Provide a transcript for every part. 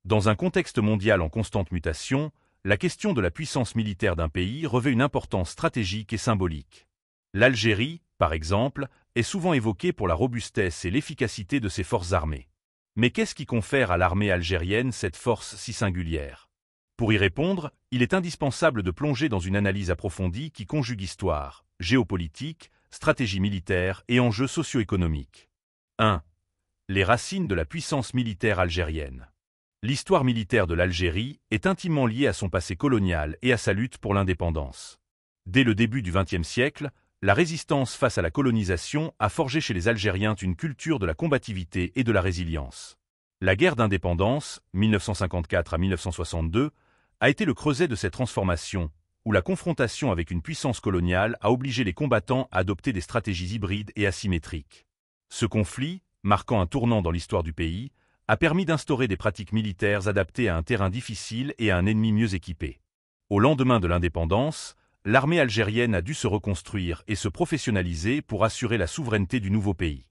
Dans un contexte mondial en constante mutation, la question de la puissance militaire d'un pays revêt une importance stratégique et symbolique. L'Algérie, par exemple, est souvent évoquée pour la robustesse et l'efficacité de ses forces armées. Mais qu'est-ce qui confère à l'armée algérienne cette force si singulière? Pour y répondre, il est indispensable de plonger dans une analyse approfondie qui conjugue histoire, géopolitique, stratégie militaire et enjeux socio-économiques. 1. Les racines de la puissance militaire algérienne. L'histoire militaire de l'Algérie est intimement liée à son passé colonial et à sa lutte pour l'indépendance. Dès le début du XXe siècle, la résistance face à la colonisation a forgé chez les Algériens une culture de la combativité et de la résilience. La guerre d'indépendance, 1954 à 1962, a été le creuset de cette transformation, où la confrontation avec une puissance coloniale a obligé les combattants à adopter des stratégies hybrides et asymétriques. Ce conflit, marquant un tournant dans l'histoire du pays, a permis d'instaurer des pratiques militaires adaptées à un terrain difficile et à un ennemi mieux équipé. Au lendemain de l'indépendance, l'armée algérienne a dû se reconstruire et se professionnaliser pour assurer la souveraineté du nouveau pays.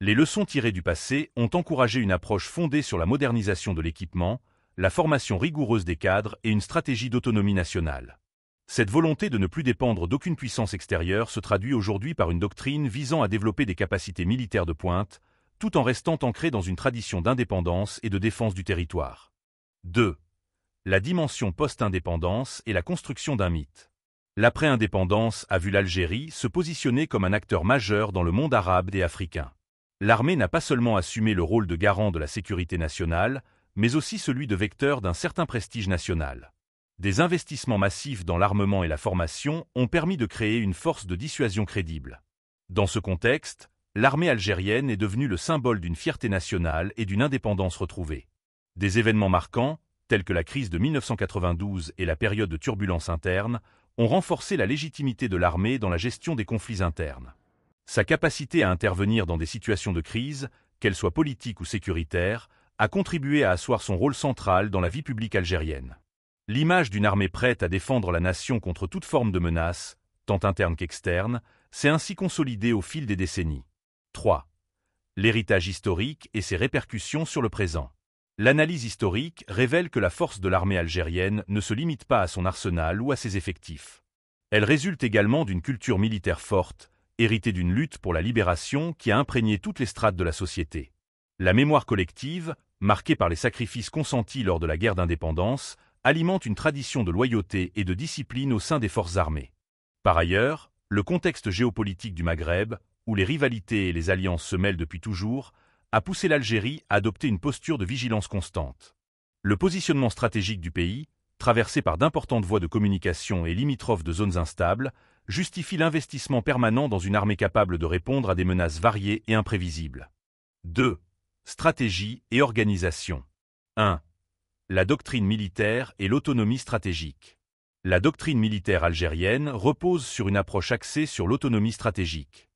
Les leçons tirées du passé ont encouragé une approche fondée sur la modernisation de l'équipement, la formation rigoureuse des cadres et une stratégie d'autonomie nationale. Cette volonté de ne plus dépendre d'aucune puissance extérieure se traduit aujourd'hui par une doctrine visant à développer des capacités militaires de pointe, tout en restant ancrée dans une tradition d'indépendance et de défense du territoire. 2. La dimension post-indépendance et la construction d'un mythe. L'après-indépendance a vu l'Algérie se positionner comme un acteur majeur dans le monde arabe et africain. L'armée n'a pas seulement assumé le rôle de garant de la sécurité nationale, mais aussi celui de vecteur d'un certain prestige national. Des investissements massifs dans l'armement et la formation ont permis de créer une force de dissuasion crédible. Dans ce contexte, l'armée algérienne est devenue le symbole d'une fierté nationale et d'une indépendance retrouvée. Des événements marquants, tels que la crise de 1992 et la période de turbulence interne, ont renforcé la légitimité de l'armée dans la gestion des conflits internes. Sa capacité à intervenir dans des situations de crise, qu'elles soient politiques ou sécuritaires, a contribué à asseoir son rôle central dans la vie publique algérienne. L'image d'une armée prête à défendre la nation contre toute forme de menace, tant interne qu'externe, s'est ainsi consolidée au fil des décennies. 3. L'héritage historique et ses répercussions sur le présent. L'analyse historique révèle que la force de l'armée algérienne ne se limite pas à son arsenal ou à ses effectifs. Elle résulte également d'une culture militaire forte, héritée d'une lutte pour la libération qui a imprégné toutes les strates de la société. La mémoire collective, marquée par les sacrifices consentis lors de la guerre d'indépendance, alimente une tradition de loyauté et de discipline au sein des forces armées. Par ailleurs, le contexte géopolitique du Maghreb, où les rivalités et les alliances se mêlent depuis toujours, a poussé l'Algérie à adopter une posture de vigilance constante. Le positionnement stratégique du pays, traversé par d'importantes voies de communication et limitrophe de zones instables, justifie l'investissement permanent dans une armée capable de répondre à des menaces variées et imprévisibles. 2. Stratégie et organisation. 1. La doctrine militaire et l'autonomie stratégique. La doctrine militaire algérienne repose sur une approche axée sur l'autonomie stratégique.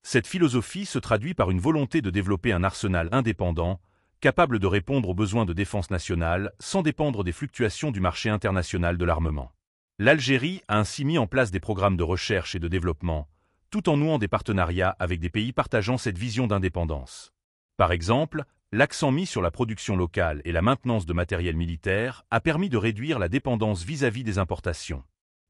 Cette philosophie se traduit par une volonté de développer un arsenal indépendant, capable de répondre aux besoins de défense nationale sans dépendre des fluctuations du marché international de l'armement. L'Algérie a ainsi mis en place des programmes de recherche et de développement, tout en nouant des partenariats avec des pays partageant cette vision d'indépendance. Par exemple, l'accent mis sur la production locale et la maintenance de matériel militaire a permis de réduire la dépendance vis-à-vis des importations.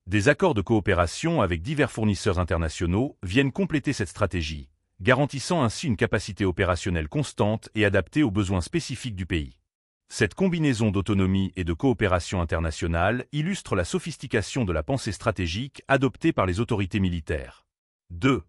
Des accords de coopération avec divers fournisseurs internationaux viennent compléter cette stratégie, garantissant ainsi une capacité opérationnelle constante et adaptée aux besoins spécifiques du pays. Cette combinaison d'autonomie et de coopération internationale illustre la sophistication de la pensée stratégique adoptée par les autorités militaires. 2.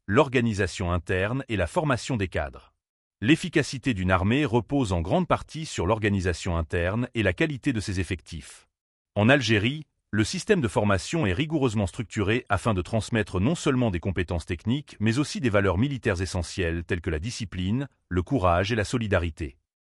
L'organisation interne et la formation des cadres. L'efficacité d'une armée repose en grande partie sur l'organisation interne et la qualité de ses effectifs. En Algérie, le système de formation est rigoureusement structuré afin de transmettre non seulement des compétences techniques, mais aussi des valeurs militaires essentielles telles que la discipline, le courage et la solidarité.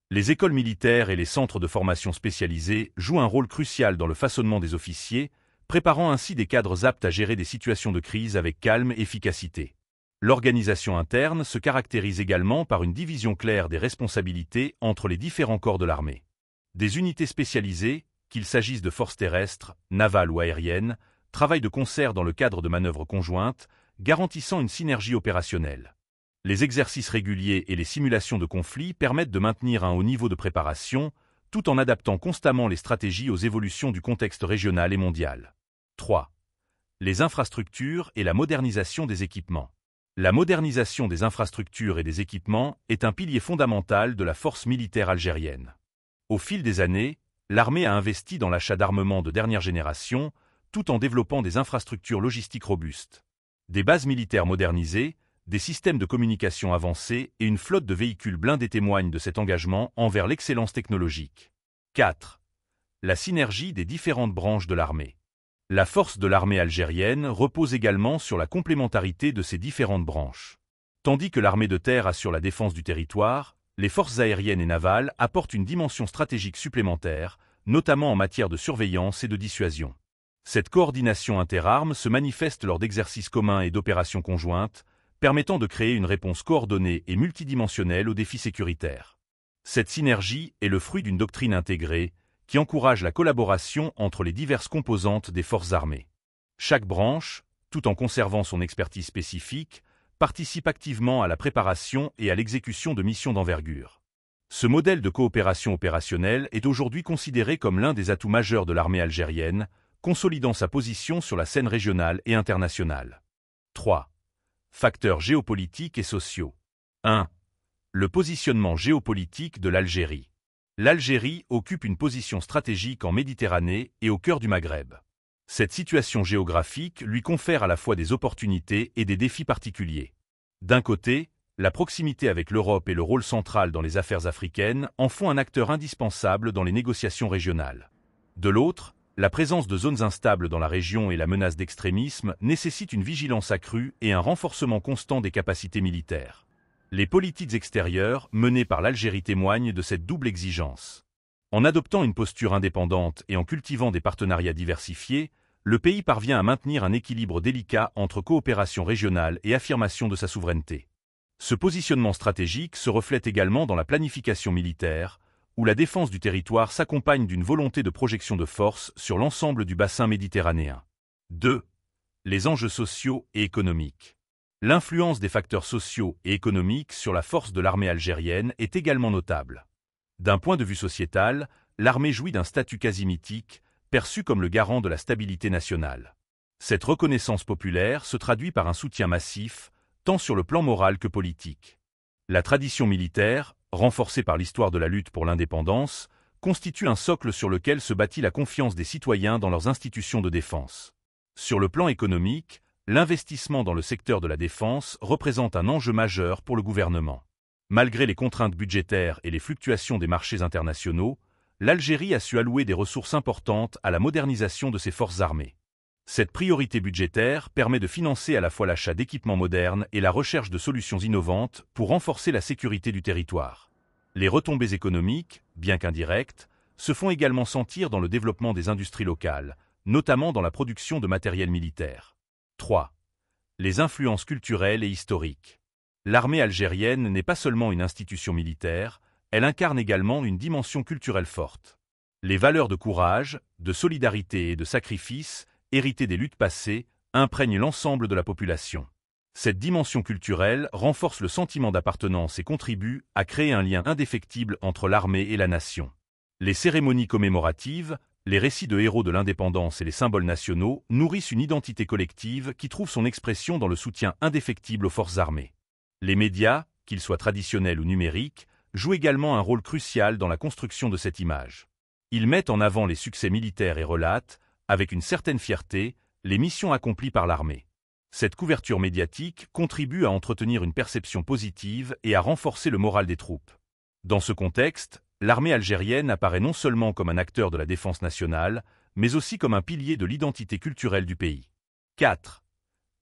Les écoles militaires et les centres de formation spécialisés jouent un rôle crucial dans le façonnement des officiers, préparant ainsi des cadres aptes à gérer des situations de crise avec calme et efficacité. L'organisation interne se caractérise également par une division claire des responsabilités entre les différents corps de l'armée. Des unités spécialisées, qu'il s'agisse de forces terrestres, navales ou aériennes, travaillent de concert dans le cadre de manœuvres conjointes, garantissant une synergie opérationnelle. Les exercices réguliers et les simulations de conflits permettent de maintenir un haut niveau de préparation, tout en adaptant constamment les stratégies aux évolutions du contexte régional et mondial. 3. Les infrastructures et la modernisation des équipements. La modernisation des infrastructures et des équipements est un pilier fondamental de la force militaire algérienne. Au fil des années, l'armée a investi dans l'achat d'armements de dernière génération, tout en développant des infrastructures logistiques robustes. Des bases militaires modernisées, des systèmes de communication avancés et une flotte de véhicules blindés témoignent de cet engagement envers l'excellence technologique. 4. La synergie des différentes branches de l'armée. La force de l'armée algérienne repose également sur la complémentarité de ces différentes branches. Tandis que l'armée de terre assure la défense du territoire, les forces aériennes et navales apportent une dimension stratégique supplémentaire, notamment en matière de surveillance et de dissuasion. Cette coordination interarmes se manifeste lors d'exercices communs et d'opérations conjointes, permettant de créer une réponse coordonnée et multidimensionnelle aux défis sécuritaires. Cette synergie est le fruit d'une doctrine intégrée qui encourage la collaboration entre les diverses composantes des forces armées. Chaque branche, tout en conservant son expertise spécifique, participe activement à la préparation et à l'exécution de missions d'envergure. Ce modèle de coopération opérationnelle est aujourd'hui considéré comme l'un des atouts majeurs de l'armée algérienne, consolidant sa position sur la scène régionale et internationale. 3. Facteurs géopolitiques et sociaux. 1. Le positionnement géopolitique de l'Algérie. L'Algérie occupe une position stratégique en Méditerranée et au cœur du Maghreb. Cette situation géographique lui confère à la fois des opportunités et des défis particuliers. D'un côté, la proximité avec l'Europe et le rôle central dans les affaires africaines en font un acteur indispensable dans les négociations régionales. De l'autre, la présence de zones instables dans la région et la menace d'extrémisme nécessitent une vigilance accrue et un renforcement constant des capacités militaires. Les politiques extérieures menées par l'Algérie témoignent de cette double exigence. En adoptant une posture indépendante et en cultivant des partenariats diversifiés, le pays parvient à maintenir un équilibre délicat entre coopération régionale et affirmation de sa souveraineté. Ce positionnement stratégique se reflète également dans la planification militaire, où la défense du territoire s'accompagne d'une volonté de projection de force sur l'ensemble du bassin méditerranéen. 2. Les enjeux sociaux et économiques. L'influence des facteurs sociaux et économiques sur la force de l'armée algérienne est également notable. D'un point de vue sociétal, l'armée jouit d'un statut quasi mythique, perçu comme le garant de la stabilité nationale. Cette reconnaissance populaire se traduit par un soutien massif, tant sur le plan moral que politique. La tradition militaire, renforcée par l'histoire de la lutte pour l'indépendance, constitue un socle sur lequel se bâtit la confiance des citoyens dans leurs institutions de défense. Sur le plan économique, l'investissement dans le secteur de la défense représente un enjeu majeur pour le gouvernement. Malgré les contraintes budgétaires et les fluctuations des marchés internationaux, l'Algérie a su allouer des ressources importantes à la modernisation de ses forces armées. Cette priorité budgétaire permet de financer à la fois l'achat d'équipements modernes et la recherche de solutions innovantes pour renforcer la sécurité du territoire. Les retombées économiques, bien qu'indirectes, se font également sentir dans le développement des industries locales, notamment dans la production de matériel militaire. 3. Les influences culturelles et historiques. L'armée algérienne n'est pas seulement une institution militaire, elle incarne également une dimension culturelle forte. Les valeurs de courage, de solidarité et de sacrifice, héritées des luttes passées, imprègnent l'ensemble de la population. Cette dimension culturelle renforce le sentiment d'appartenance et contribue à créer un lien indéfectible entre l'armée et la nation. Les cérémonies commémoratives, les récits de héros de l'indépendance et les symboles nationaux nourrissent une identité collective qui trouve son expression dans le soutien indéfectible aux forces armées. Les médias, qu'ils soient traditionnels ou numériques, jouent également un rôle crucial dans la construction de cette image. Ils mettent en avant les succès militaires et relatent, avec une certaine fierté, les missions accomplies par l'armée. Cette couverture médiatique contribue à entretenir une perception positive et à renforcer le moral des troupes. Dans ce contexte, l'armée algérienne apparaît non seulement comme un acteur de la défense nationale, mais aussi comme un pilier de l'identité culturelle du pays. 4.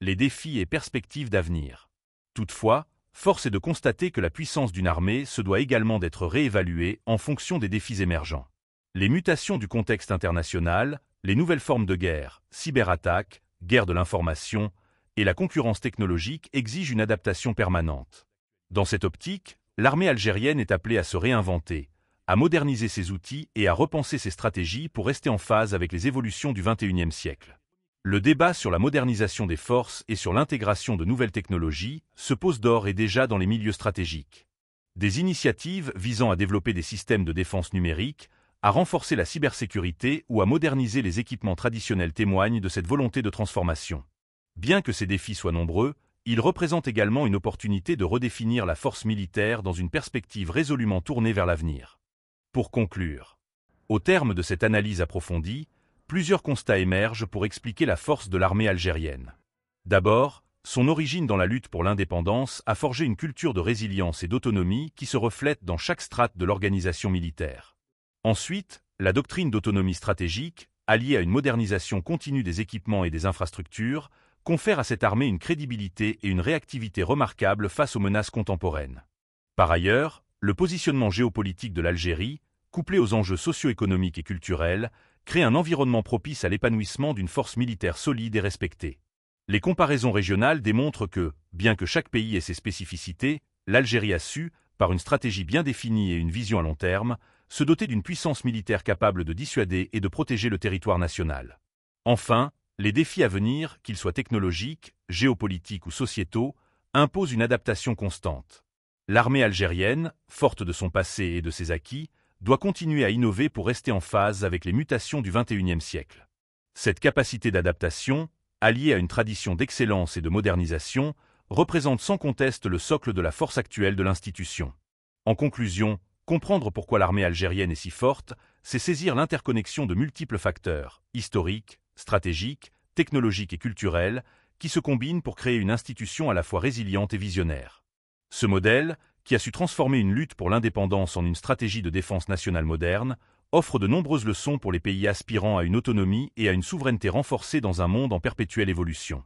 Les défis et perspectives d'avenir. Toutefois, force est de constater que la puissance d'une armée se doit également d'être réévaluée en fonction des défis émergents. Les mutations du contexte international, les nouvelles formes de guerre, cyberattaques, guerre de l'information et la concurrence technologique exigent une adaptation permanente. Dans cette optique, l'armée algérienne est appelée à se réinventer, à moderniser ses outils et à repenser ses stratégies pour rester en phase avec les évolutions du XXIe siècle. Le débat sur la modernisation des forces et sur l'intégration de nouvelles technologies se pose d'ores et déjà dans les milieux stratégiques. Des initiatives visant à développer des systèmes de défense numérique, à renforcer la cybersécurité ou à moderniser les équipements traditionnels témoignent de cette volonté de transformation. Bien que ces défis soient nombreux, ils représentent également une opportunité de redéfinir la force militaire dans une perspective résolument tournée vers l'avenir. Pour conclure, au terme de cette analyse approfondie, plusieurs constats émergent pour expliquer la force de l'armée algérienne. D'abord, son origine dans la lutte pour l'indépendance a forgé une culture de résilience et d'autonomie qui se reflète dans chaque strate de l'organisation militaire. Ensuite, la doctrine d'autonomie stratégique, alliée à une modernisation continue des équipements et des infrastructures, confère à cette armée une crédibilité et une réactivité remarquables face aux menaces contemporaines. Par ailleurs, le positionnement géopolitique de l'Algérie, couplé aux enjeux socio-économiques et culturels, crée un environnement propice à l'épanouissement d'une force militaire solide et respectée. Les comparaisons régionales démontrent que, bien que chaque pays ait ses spécificités, l'Algérie a su, par une stratégie bien définie et une vision à long terme, se doter d'une puissance militaire capable de dissuader et de protéger le territoire national. Enfin, les défis à venir, qu'ils soient technologiques, géopolitiques ou sociétaux, imposent une adaptation constante. L'armée algérienne, forte de son passé et de ses acquis, doit continuer à innover pour rester en phase avec les mutations du XXIe siècle. Cette capacité d'adaptation, alliée à une tradition d'excellence et de modernisation, représente sans conteste le socle de la force actuelle de l'institution. En conclusion, comprendre pourquoi l'armée algérienne est si forte, c'est saisir l'interconnexion de multiples facteurs, historiques, stratégiques, technologiques et culturels, qui se combinent pour créer une institution à la fois résiliente et visionnaire. Ce modèle, qui a su transformer une lutte pour l'indépendance en une stratégie de défense nationale moderne, offre de nombreuses leçons pour les pays aspirant à une autonomie et à une souveraineté renforcée dans un monde en perpétuelle évolution.